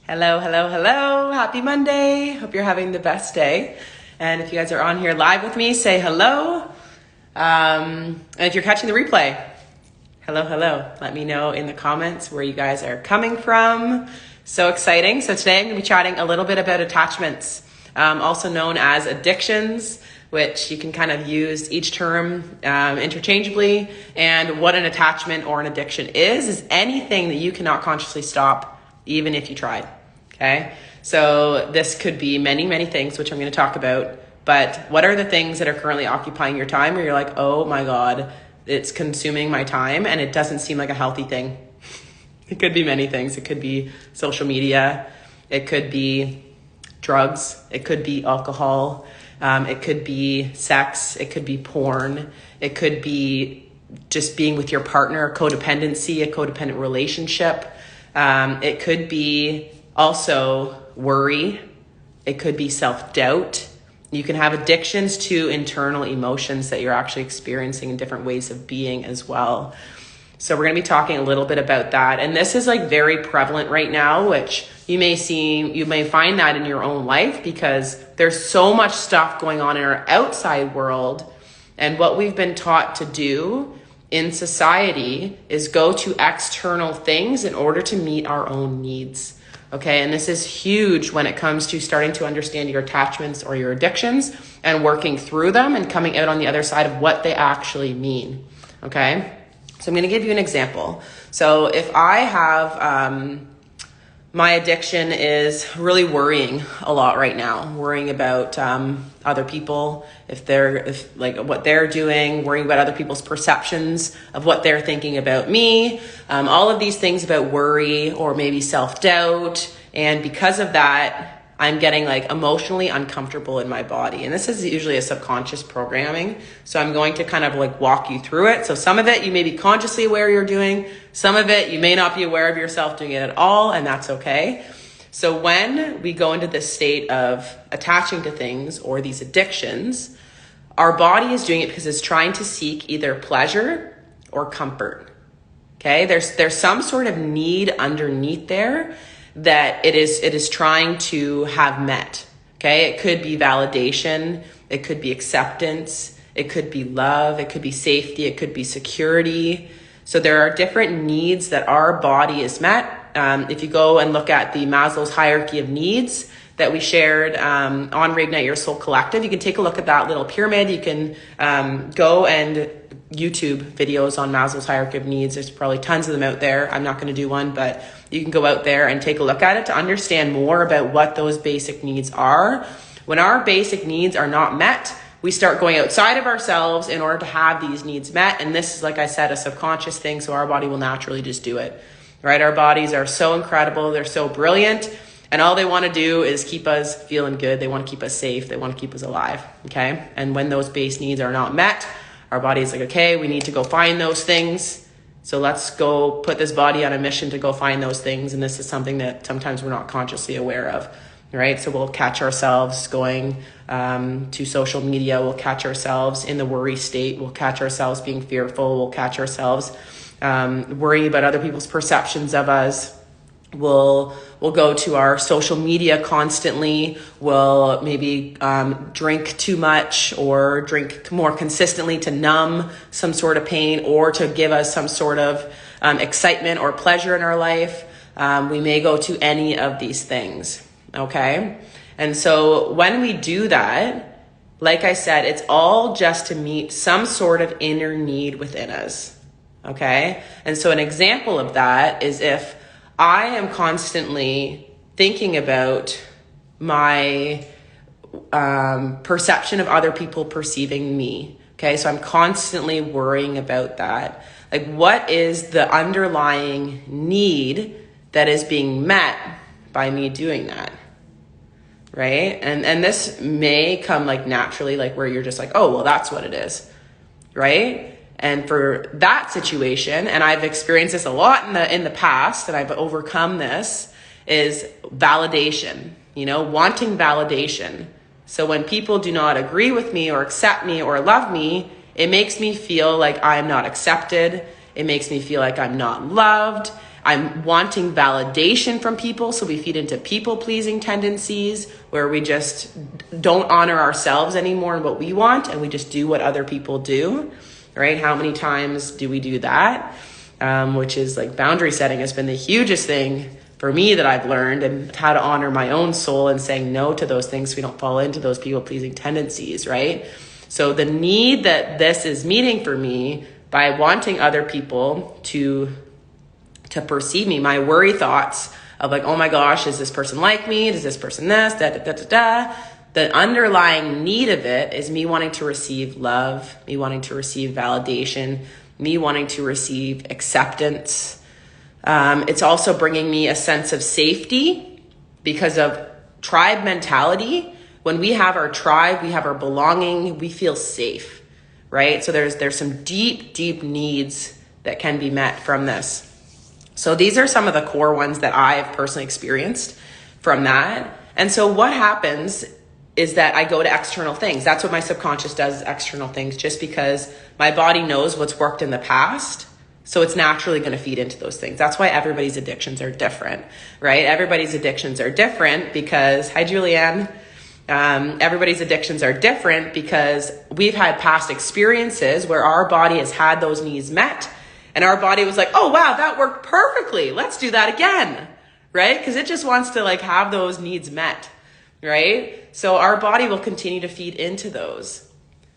Hello, hello, hello. Happy Monday. Hope you're having the best day. And if you guys are on here live with me, say hello. And if you're catching the replay, hello, hello. Let me know in the comments where you guys are coming from. So exciting. So today I'm going to be chatting a little bit about attachments, also known as addictions, which you can kind of use each term interchangeably. And what an attachment or an addiction is anything that you cannot consciously stop, even if you tried. Okay. So this could be many, many things, which I'm going to talk about. But what are the things that are currently occupying your time where you're like, oh my God, it's consuming my time and it doesn't seem like a healthy thing? It could be many things. It could be social media. It could be drugs. It could be alcohol. It could be sex. It could be porn. It could be just being with your partner, a codependent relationship. It could be also worry. It could be self-doubt. You can have addictions to internal emotions that you're actually experiencing in different ways of being as well. So we're going to be talking a little bit about that. And this is like very prevalent right now, which you may find that in your own life because there's so much stuff going on in our outside world. And what we've been taught to do in society is go to external things in order to meet our own needs. Okay. And this is huge when it comes to starting to understand your attachments or your addictions and working through them and coming out on the other side of what they actually mean. Okay. So I'm going to give you an example. So if I have, my addiction is really worrying a lot right now, worrying about other people, if what they're doing, worrying about other people's perceptions of what they're thinking about me, all of these things about worry or maybe self-doubt. And because of that, I'm getting like emotionally uncomfortable in my body. And this is usually a subconscious programming. So I'm going to kind of like walk you through it. So some of it you may be consciously aware you're doing. Some of it you may not be aware of yourself doing it at all. And that's okay. So when we go into this state of attaching to things or these addictions, our body is doing it because it's trying to seek either pleasure or comfort. Okay. There's some sort of need underneath there that it is trying to have met. Okay. It could be validation. It could be acceptance. It could be love. It could be safety. It could be security. So there are different needs that our body is met. If you go and look at the Maslow's hierarchy of needs that we shared on Reignite Your Soul Collective, you can take a look at that little pyramid. You can go and YouTube videos on Maslow's hierarchy of needs. There's probably tons of them out there. I'm not going to do one, but you can go out there and take a look at it to understand more about what those basic needs are. When our basic needs are not met, we start going outside of ourselves in order to have these needs met. And this is, like I said, a subconscious thing. So our body will naturally just do it, right? Our bodies are so incredible. They're so brilliant. And all they want to do is keep us feeling good. They want to keep us safe. They want to keep us alive. Okay. And when those base needs are not met, our body is like, okay, we need to go find those things. So let's go put this body on a mission to go find those things. And this is something that sometimes we're not consciously aware of, right? So we'll catch ourselves going to social media. We'll catch ourselves in the worry state. We'll catch ourselves being fearful. We'll catch ourselves worrying about other people's perceptions of us. We'll go to our social media constantly. We'll maybe drink too much or drink more consistently to numb some sort of pain or to give us some sort of excitement or pleasure in our life. We may go to any of these things, okay? And so when we do that, like I said, it's all just to meet some sort of inner need within us, okay? And so an example of that is if I am constantly thinking about my perception of other people perceiving me. Okay, so I'm constantly worrying about that. Like, what is the underlying need that is being met by me doing that? Right? And this may come like naturally, like where you're just like, oh, well, that's what it is. Right? And for that situation, and I've experienced this a lot in the past, and I've overcome this, is validation, wanting validation. So when people do not agree with me or accept me or love me, it makes me feel like I'm not accepted. It makes me feel like I'm not loved. I'm wanting validation from people. So we feed into people-pleasing tendencies where we just don't honor ourselves anymore and what we want, and we just do what other people do, right? How many times do we do that? Which is like boundary setting has been the hugest thing for me that I've learned, and how to honor my own soul and saying no to those things so we don't fall into those people-pleasing tendencies, right? So the need that this is meeting for me by wanting other people to perceive me, my worry thoughts of like, oh my gosh, is this person like me? Is this person this? Da, da, da, da, da. The underlying need of it is me wanting to receive love, me wanting to receive validation, me wanting to receive acceptance. It's also bringing me a sense of safety because of tribe mentality. When we have our tribe, we have our belonging, we feel safe, right? So there's some deep, deep needs that can be met from this. So these are some of the core ones that I've personally experienced from that. And so what happens is that I go to external things. That's what my subconscious does, external things, just because my body knows what's worked in the past. So it's naturally going to feed into those things. That's why everybody's addictions are different, right? Everybody's addictions are different because, hi, Julianne. Everybody's addictions are different because we've had past experiences where our body has had those needs met. And our body was like, oh, wow, that worked perfectly. Let's do that again, right? Because it just wants to like have those needs met, right? So our body will continue to feed into those.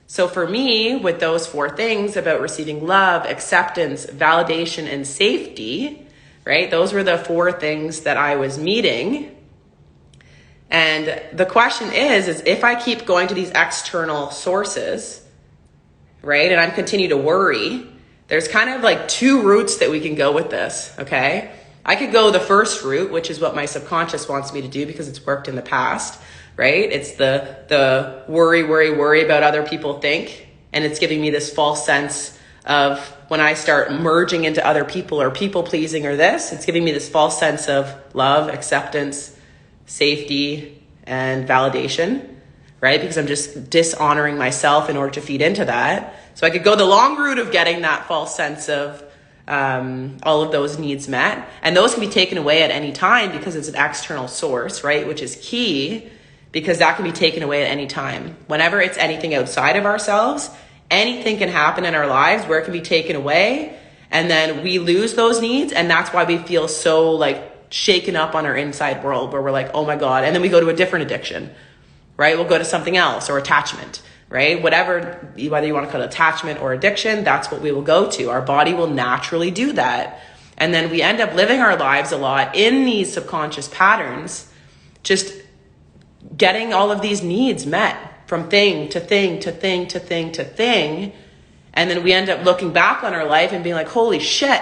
So for me, with those 4 things about receiving love, acceptance, validation, and safety, right? Those were the 4 things that I was meeting. And the question is if I keep going to these external sources, right? And I continue to worry, there's kind of like 2 routes that we can go with this, okay? I could go the first route, which is what my subconscious wants me to do because it's worked in the past, right? It's the worry about other people think. And it's giving me this false sense of when I start merging into other people or people pleasing or this, it's giving me this false sense of love, acceptance, safety, and validation, right? Because I'm just dishonoring myself in order to feed into that. So I could go the long route of getting that false sense of all of those needs met. And those can be taken away at any time because it's an external source, right? Which is key because that can be taken away at any time. Whenever it's anything outside of ourselves, anything can happen in our lives where it can be taken away. And then we lose those needs. And that's why we feel so like shaken up on our inside world where we're like, oh my God. And then we go to a different addiction, right? We'll go to something else or attachment, right? Whatever, whether you want to call it attachment or addiction, that's what we will go to. Our body will naturally do that. And then we end up living our lives a lot in these subconscious patterns, just getting all of these needs met from thing to thing to thing to thing to thing. And then we end up looking back on our life and being like, holy shit,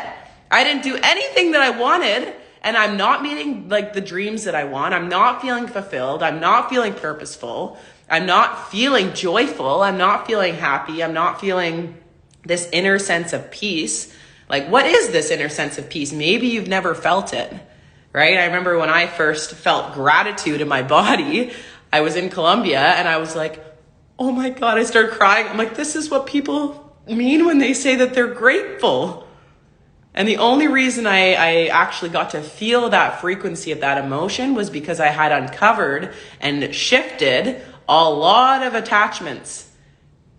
I didn't do anything that I wanted. And I'm not meeting like the dreams that I want. I'm not feeling fulfilled. I'm not feeling purposeful. I'm not feeling joyful. I'm not feeling happy. I'm not feeling this inner sense of peace. Like, what is this inner sense of peace? Maybe you've never felt it, right? I remember when I first felt gratitude in my body, I was in Colombia and I was like, oh my God, I started crying. I'm like, this is what people mean when they say that they're grateful. And the only reason I actually got to feel that frequency of that emotion was because I had uncovered and shifted a lot of attachments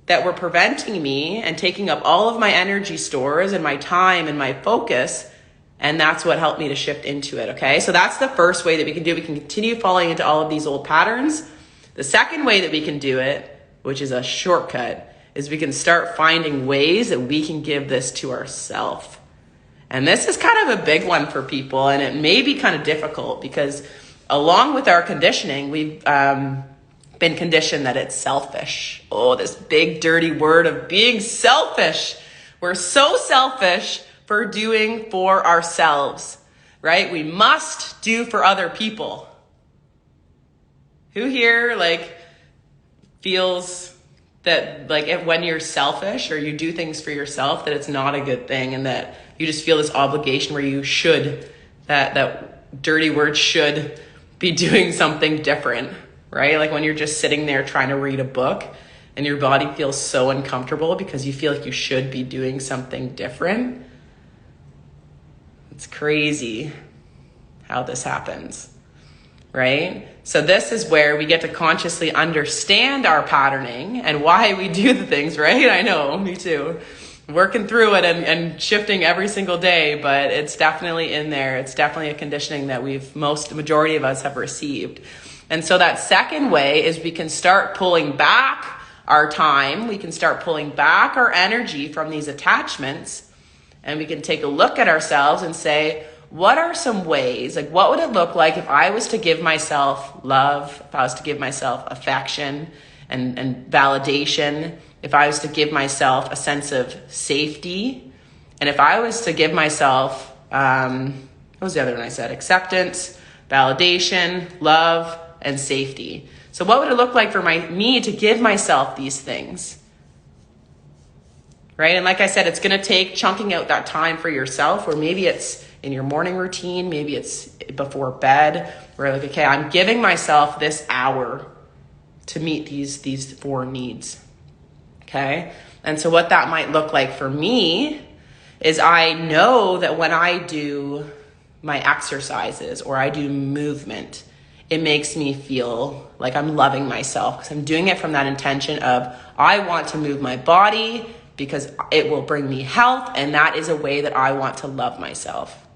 that were preventing me and taking up all of my energy stores and my time and my focus. And that's what helped me to shift into it, okay? So that's the first way that we can do it. We can continue falling into all of these old patterns. The second way that we can do it, which is a shortcut, is we can start finding ways that we can give this to ourselves. And this is kind of a big one for people, and it may be kind of difficult because along with our conditioning, we've been conditioned that it's selfish. Oh, this big dirty word of being selfish. We're so selfish for doing for ourselves, right? We must do for other people. Who here feels that when you're selfish or you do things for yourself, that it's not a good thing and that you just feel this obligation where you should, that dirty word should, be doing something different, right? Like when you're just sitting there trying to read a book and your body feels so uncomfortable because you feel like you should be doing something different. It's crazy how this happens, right? So this is where we get to consciously understand our patterning and why we do the things, right? I know, me too. Working through it and shifting every single day, but it's definitely in there. It's definitely a conditioning that majority of us have received. And so that second way is we can start pulling back our time. We can start pulling back our energy from these attachments, and we can take a look at ourselves and say, what are some ways, like what would it look like if I was to give myself love, if I was to give myself affection and validation, if I was to give myself a sense of safety, and if I was to give myself, what was the other one I said? Acceptance, validation, love, and safety. So what would it look like for me to give myself these things? Right? And like I said, it's going to take chunking out that time for yourself, or maybe it's in your morning routine, maybe it's before bed, where like, okay, I'm giving myself this hour to meet these 4 needs. Okay? And so what that might look like for me is I know that when I do my exercises or I do movement, it makes me feel like I'm loving myself, because I'm doing it from that intention of I want to move my body because it will bring me health, and that is a way that I want to love myself.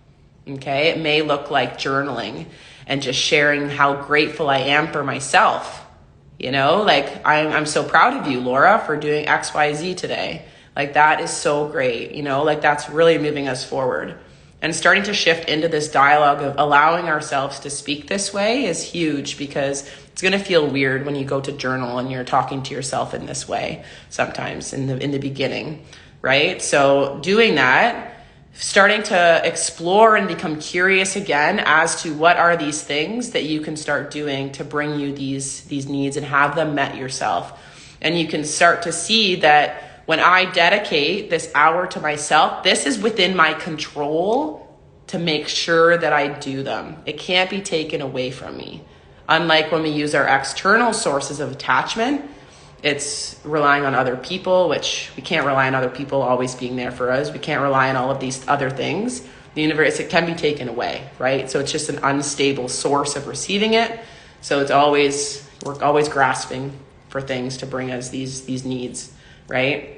Okay? It may look like journaling and just sharing how grateful I am for myself. You know, like I'm so proud of you, Laura, for doing XYZ today. Like that is so great. You know, like that's really moving us forward. And starting to shift into this dialogue of allowing ourselves to speak this way is huge, because it's going to feel weird when you go to journal and you're talking to yourself in this way sometimes in the beginning, right? So doing that, starting to explore and become curious again as to what are these things that you can start doing to bring you these needs and have them met yourself. And you can start to see that when I dedicate this hour to myself, this is within my control to make sure that I do them. It can't be taken away from me. Unlike when we use our external sources of attachment, it's relying on other people, which we can't rely on other people always being there for us. We can't rely on all of these other things. The universe, it can be taken away, right? So it's just an unstable source of receiving it. So we're always grasping for things to bring us these needs, right?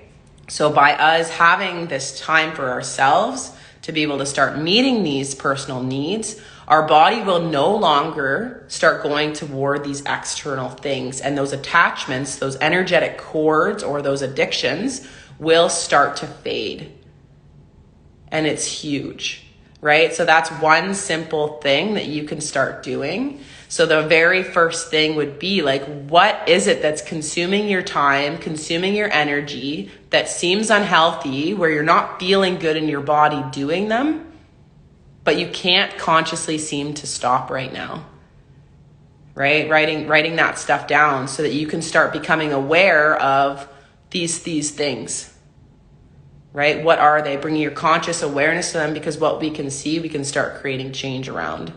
So by us having this time for ourselves to be able to start meeting these personal needs, our body will no longer start going toward these external things, and those attachments, those energetic cords or those addictions will start to fade. And it's huge, right? So that's one simple thing that you can start doing. So the very first thing would be like, what is it that's consuming your time, consuming your energy, that seems unhealthy, where you're not feeling good in your body doing them, but you can't consciously seem to stop right now, right? Writing that stuff down so that you can start becoming aware of these things, right? What are they? Bringing your conscious awareness to them, because what we can see, we can start creating change around.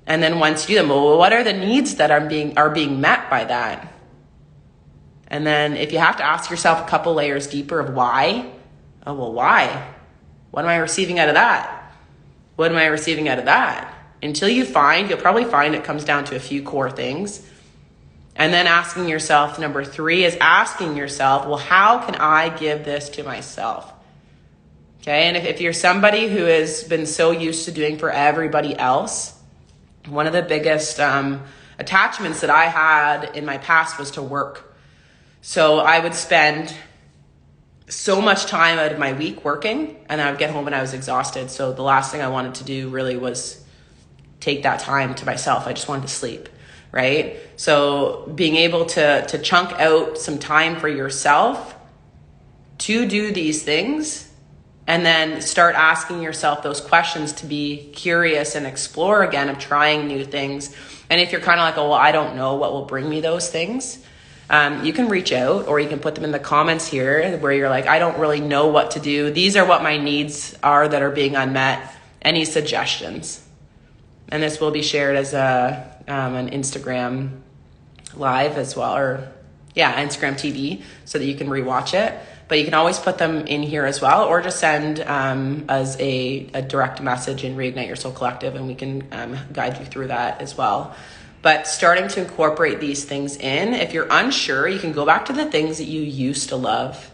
And then once you do them, well, what are the needs that are being met by that? And then if you have to ask yourself a couple layers deeper of why, oh, well, why? What am I receiving out of that? What am I receiving out of that? Until you'll probably find it comes down to a few core things. And then asking yourself, number 3 is asking yourself, well, how can I give this to myself? Okay, and if you're somebody who has been so used to doing for everybody else, one of the biggest attachments that I had in my past was to work. So I would spend so much time out of my week working, and I would get home and I was exhausted. So the last thing I wanted to do really was take that time to myself. I just wanted to sleep, right? So being able to chunk out some time for yourself to do these things, and then start asking yourself those questions to be curious and explore again of trying new things. And if you're kind of like, oh, well, I don't know what will bring me those things, you can reach out, or you can put them in the comments here where you're like, I don't really know what to do. These are what my needs are that are being unmet. Any suggestions? And this will be shared as an Instagram live as well, or Instagram TV, so that you can rewatch it. but you can always put them in here as well, or just send us a direct message in Reignite Your Soul Collective, and we can guide you through that as well. But starting to incorporate these things in, if you're unsure, you can go back to the things that you used to love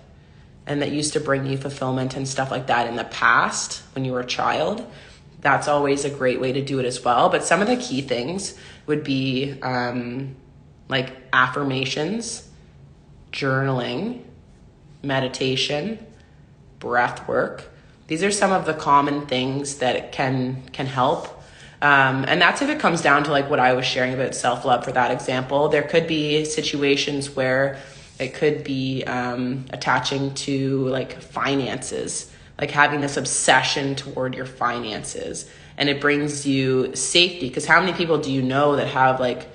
and that used to bring you fulfillment and stuff like that in the past when you were a child. That's always a great way to do it as well. But some of the key things would be like affirmations, journaling, meditation, breath work. These are some of the common things that can help. And that's if it comes down to like what I was sharing about self-love for that example. There could be situations where it could be attaching to like finances, like having this obsession toward your finances, and it brings you safety. Because how many people do you know that have like,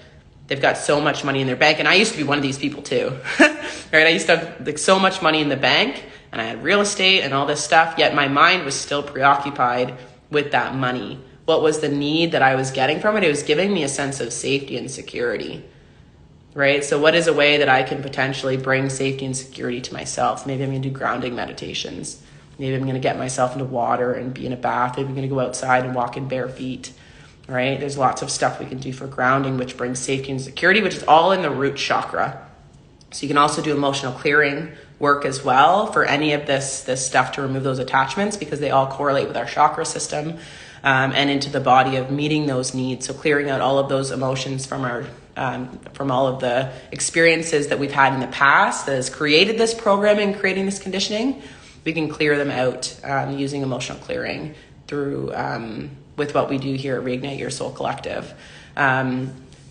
they've got so much money in their bank? And I used to be one of these people too, right? I used to have like so much money in the bank, and I had real estate and all this stuff, yet my mind was still preoccupied with that money. What was the need that I was getting from it? It was giving me a sense of safety and security, right? So what is a way that I can potentially bring safety and security to myself? Maybe I'm going to do grounding meditations. Maybe I'm going to get myself into water and be in a bath. Maybe I'm going to go outside and walk in bare feet, right? There's lots of stuff we can do for grounding, which brings safety and security, which is all in the root chakra. So you can also do emotional clearing work as well for any of this stuff to remove those attachments, because they all correlate with our chakra system. And into the body of meeting those needs. So clearing out all of those emotions from our from all of the experiences that we've had in the past that has created this programming, creating this conditioning, we can clear them out using emotional clearing through with what we do here at Reignite Your Soul Collective.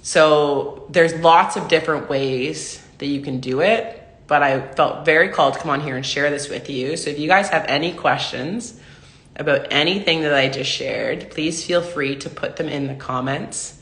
So there's lots of different ways that you can do it, but I felt very called to come on here and share this with you. So if you guys have any questions about anything that I just shared, please feel free to put them in the comments.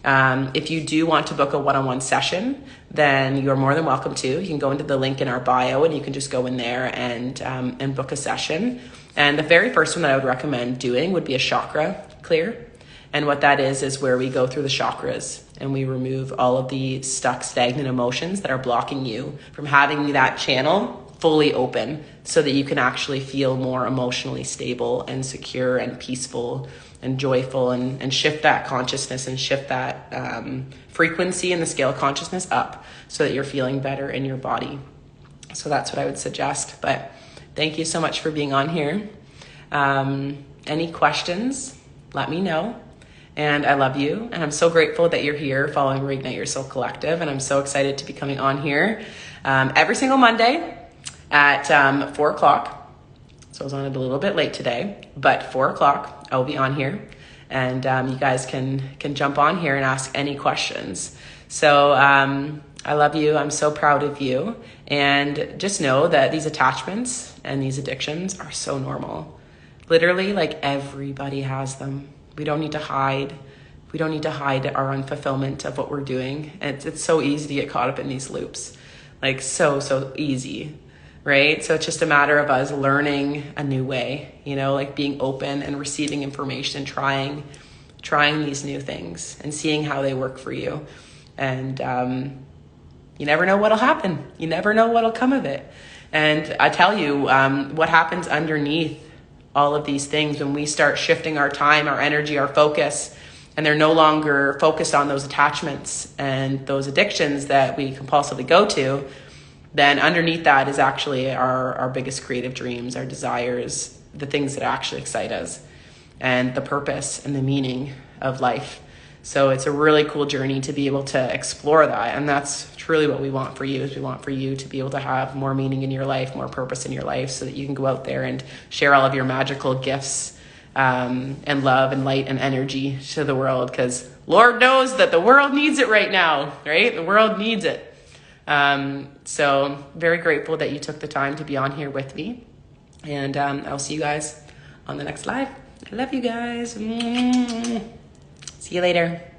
If you do want to book a one-on-one session, then you're more than welcome to. You can go into the link in our bio, and you can just go in there and book a session. And the very first one that I would recommend doing would be a chakra clear. And what that is where we go through the chakras and we remove all of the stuck, stagnant emotions that are blocking you from having that channel fully open, so that you can actually feel more emotionally stable and secure and peaceful and joyful, and shift that consciousness and shift that frequency in the scale of consciousness up, so that you're feeling better in your body. So that's what I would suggest. But thank you so much for being on here. Any questions, let me know. And I love you. And I'm so grateful that you're here following Reignite Your Soul Collective. And I'm so excited to be coming on here every single Monday at 4 o'clock. So I was on it a little bit late today, but 4 o'clock I will be on here, and you guys can jump on here and ask any questions. So I love you. I'm so proud of you. And just know that these attachments and these addictions are so normal. Literally, like, everybody has them. We don't need to hide. We don't need to hide our unfulfillment of what we're doing. And it's so easy to get caught up in these loops. Like, so easy. Right? So it's just a matter of us learning a new way, like being open and receiving information and trying these new things and seeing how they work for you. And you never know what'll happen. You never know what'll come of it. And I tell you, what happens underneath all of these things when we start shifting our time, our energy, our focus, and they're no longer focused on those attachments and those addictions that we compulsively go to, then underneath that is actually our biggest creative dreams, our desires, the things that actually excite us, and the purpose and the meaning of life. So it's a really cool journey to be able to explore that. And that's truly what we want for you, is we want for you to be able to have more meaning in your life, more purpose in your life, so that you can go out there and share all of your magical gifts and love and light and energy to the world. Because Lord knows that the world needs it right now, right? The world needs it. So very grateful that you took the time to be on here with me, and I'll see you guys on the next live. I love you guys. See you later.